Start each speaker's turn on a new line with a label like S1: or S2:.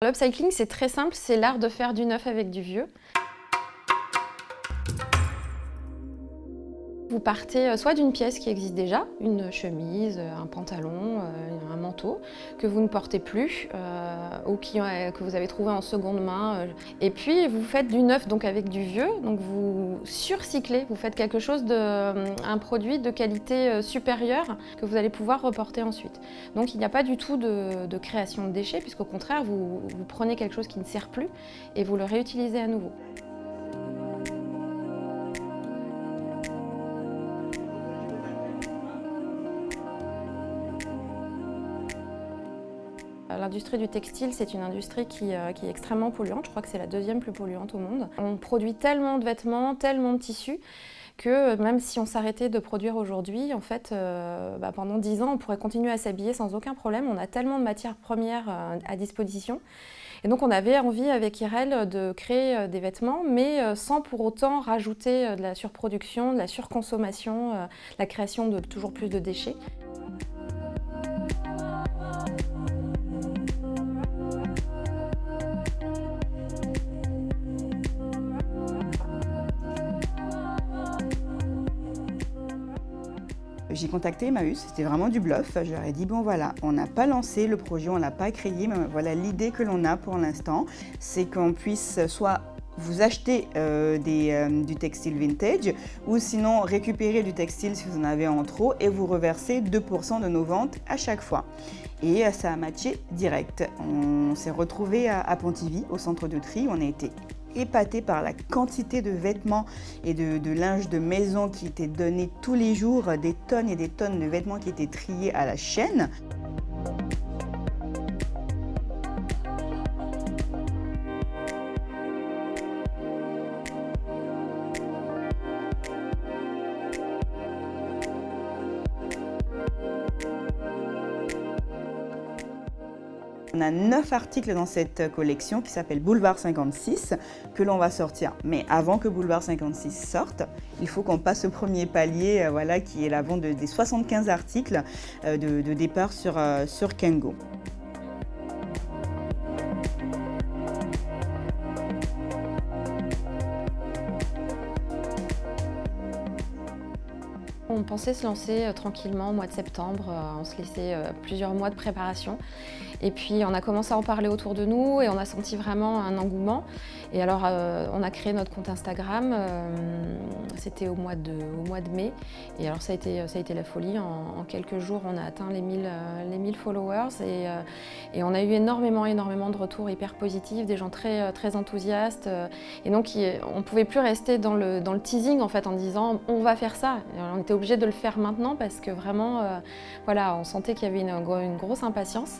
S1: L'upcycling, c'est très simple, c'est l'art de faire du neuf avec du vieux. Vous partez soit d'une pièce qui existe déjà, une chemise, un pantalon, un manteau, que vous ne portez plus ou que vous avez trouvé en seconde main. Et puis vous faites du neuf donc avec du vieux, donc vous surcyclez, vous faites quelque chose un produit de qualité supérieure que vous allez pouvoir reporter ensuite. Donc il n'y a pas du tout de création de déchets, puisqu'au contraire vous prenez quelque chose qui ne sert plus et vous le réutilisez à nouveau. L'industrie du textile, c'est une industrie qui est extrêmement polluante. Je crois que c'est la deuxième plus polluante au monde. On produit tellement de vêtements, tellement de tissus, que même si on s'arrêtait de produire aujourd'hui, en fait, pendant 10 ans, on pourrait continuer à s'habiller sans aucun problème. On a tellement de matières premières à disposition. Et donc on avait envie avec Irel de créer des vêtements, mais sans pour autant rajouter de la surproduction, de la surconsommation, la création de toujours plus de déchets.
S2: J'ai contacté Emmaüs, c'était vraiment du bluff. Je leur ai dit, bon voilà, on n'a pas lancé le projet, on ne l'a pas créé, mais voilà l'idée que l'on a pour l'instant, c'est qu'on puisse soit vous acheter du textile vintage ou sinon récupérer du textile si vous en avez en trop et vous reverser 2% de nos ventes à chaque fois. Et ça a matché direct. On s'est retrouvés à Pontivy, au centre de tri, on a été épaté par la quantité de vêtements et de linge de maison qui étaient donnés tous les jours, des tonnes et des tonnes de vêtements qui étaient triés à la chaîne. On a 9 articles dans cette collection qui s'appelle Boulevard 56 que l'on va sortir. Mais avant que Boulevard 56 sorte, il faut qu'on passe au premier palier, voilà, qui est la vente des 75 articles de départ sur Kengo.
S1: On pensait se lancer tranquillement au mois de septembre, on se laissait plusieurs mois de préparation. Et puis on a commencé à en parler autour de nous et on a senti vraiment un engouement. Et alors on a créé notre compte Instagram, c'était au mois de mai. Et alors ça a été la folie, en quelques jours on a atteint les 1000 followers et on a eu énormément de retours hyper positifs, des gens très enthousiastes. Et donc on ne pouvait plus rester dans le teasing en fait, en disant on va faire ça. Et on était obligé de le faire maintenant parce que vraiment, voilà, on sentait qu'il y avait une grosse impatience.